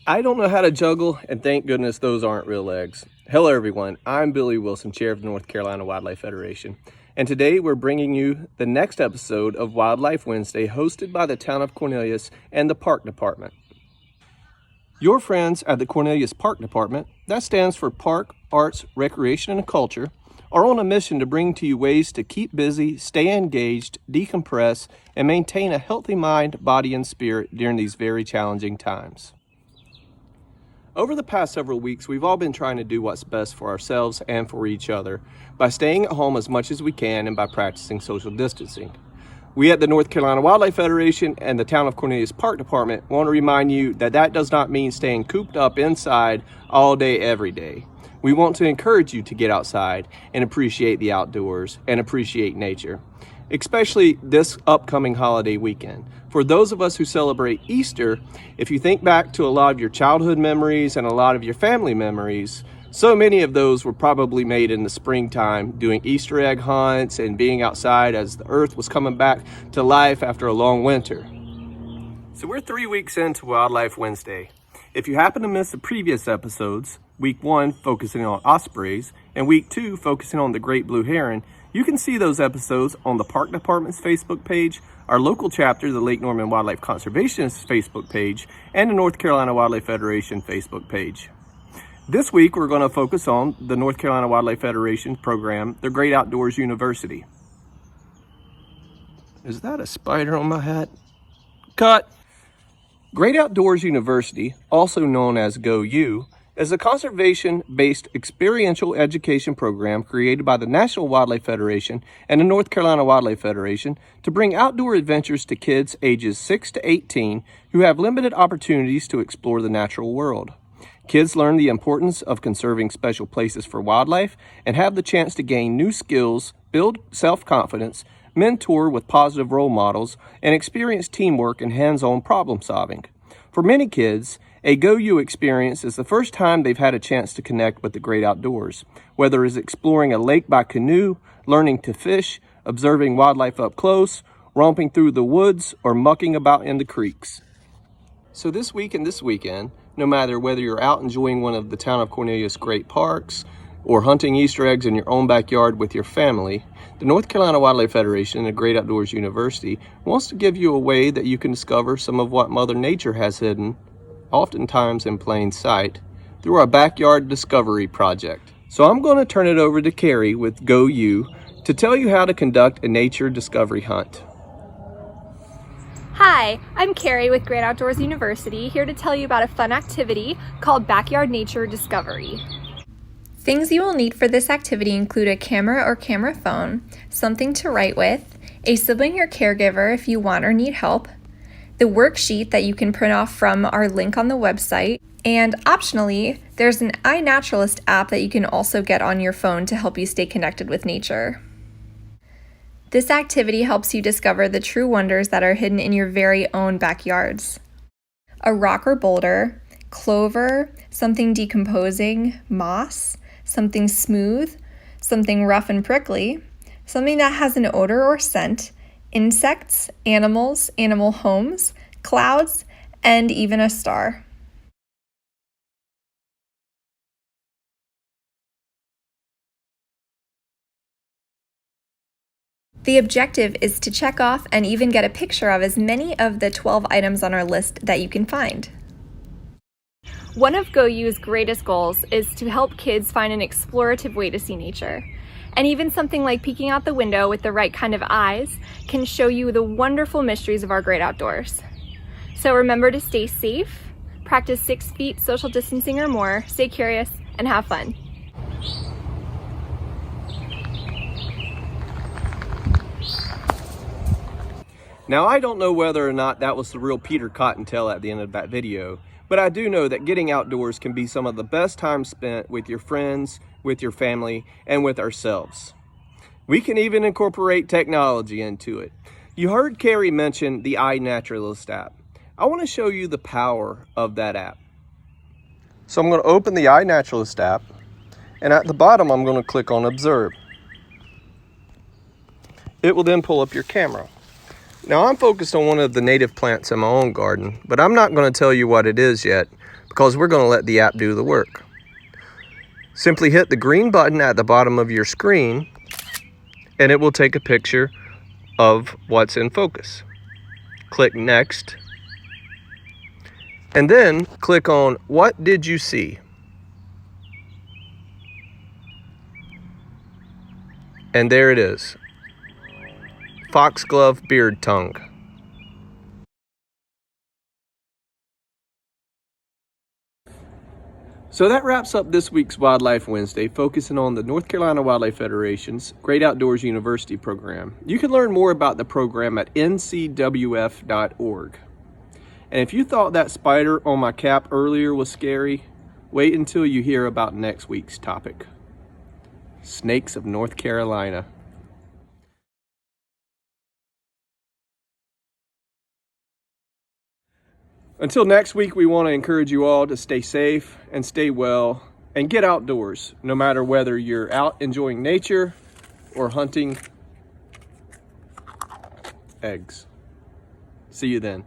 I don't know how to juggle, and thank goodness those aren't real legs. Hello everyone, I'm Billy Wilson, Chair of the North Carolina Wildlife Federation, and today we're bringing you the next episode of Wildlife Wednesday hosted by the Town of Cornelius and the Park Department. Your friends at the Cornelius Park Department, that stands for Park, Arts, Recreation, and Culture, are on a mission to bring to you ways to keep busy, stay engaged, decompress, and maintain a healthy mind, body, and spirit during these very challenging times. Over the past several weeks, we've all been trying to do what's best for ourselves and for each other by staying at home as much as we can and by practicing social distancing. We at the North Carolina Wildlife Federation and the Town of Cornelius Park Department want to remind you that that does not mean staying cooped up inside all day, every day. We want to encourage you to get outside and appreciate the outdoors and appreciate nature, especially this upcoming holiday weekend. For those of us who celebrate Easter, if you think back to a lot of your childhood memories and a lot of your family memories, so many of those were probably made in the springtime, doing Easter egg hunts and being outside as the earth was coming back to life after a long winter. So we're 3 weeks into Wildlife Wednesday. If you happen to miss the previous episodes, week 1 focusing on ospreys and week 2 focusing on the great blue heron, you can see those episodes on the Park Department's Facebook page, our local chapter, the Lake Norman Wildlife Conservationist Facebook page, and the North Carolina Wildlife Federation Facebook page. This week, we're going to focus on the North Carolina Wildlife Federation program, the Great Outdoors University. Is that a spider on my hat? Cut! Great Outdoors University, also known as GO-U, is a conservation-based experiential education program created by the National Wildlife Federation and the North Carolina Wildlife Federation to bring outdoor adventures to kids ages 6 to 18 who have limited opportunities to explore the natural world. Kids learn the importance of conserving special places for wildlife and have the chance to gain new skills, build self-confidence, mentor with positive role models, and experience teamwork and hands-on problem solving. For many kids, a GO-U experience is the first time they've had a chance to connect with the great outdoors, whether it's exploring a lake by canoe, learning to fish, observing wildlife up close, romping through the woods, or mucking about in the creeks. So this week and this weekend, no matter whether you're out enjoying one of the Town of Cornelius great parks or hunting Easter eggs in your own backyard with your family, the North Carolina Wildlife Federation and the Great Outdoors University wants to give you a way that you can discover some of what Mother Nature has hidden, oftentimes in plain sight, through our Backyard Discovery Project. So I'm going to turn it over to Carrie with GO-U to tell you how to conduct a nature discovery hunt. Hi, I'm Carrie with Great Outdoors University, here to tell you about a fun activity called Backyard Nature Discovery. Things you will need for this activity include a camera or camera phone, something to write with, a sibling or caregiver if you want or need help, the worksheet that you can print off from our link on the website, and optionally, there's an iNaturalist app that you can also get on your phone to help you stay connected with nature. This activity helps you discover the true wonders that are hidden in your very own backyards. A rock or boulder, clover, something decomposing, moss, something smooth, something rough and prickly, something that has an odor or scent, insects, animals, animal homes, clouds, and even a star. The objective is to check off and even get a picture of as many of the 12 items on our list that you can find. One of GO-U's greatest goals is to help kids find an explorative way to see nature. And even something like peeking out the window with the right kind of eyes can show you the wonderful mysteries of our great outdoors. So remember to stay safe, practice 6 feet social distancing or more, stay curious, and have fun. Now, I don't know whether or not that was the real Peter Cottontail at the end of that video, but I do know that getting outdoors can be some of the best time spent with your friends, with your family, and with ourselves. We can even incorporate technology into it. You heard Carrie mention the iNaturalist app. I want to show you the power of that app. So I'm going to open the iNaturalist app, and at the bottom I'm going to click on Observe. It will then pull up your camera. Now I'm focused on one of the native plants in my own garden, but I'm not going to tell you what it is yet because we're going to let the app do the work. Simply hit the green button at the bottom of your screen and it will take a picture of what's in focus. Click Next, and then click on What Did You See? And there it is. Foxglove beard tongue. So that wraps up this week's Wildlife Wednesday, focusing on the North Carolina Wildlife Federation's Great Outdoors University program. You can learn more about the program at NCWF.org. And if you thought that spider on my cap earlier was scary, wait until you hear about next week's topic. Snakes of North Carolina. Until next week, we want to encourage you all to stay safe and stay well and get outdoors, no matter whether you're out enjoying nature or hunting eggs. See you then.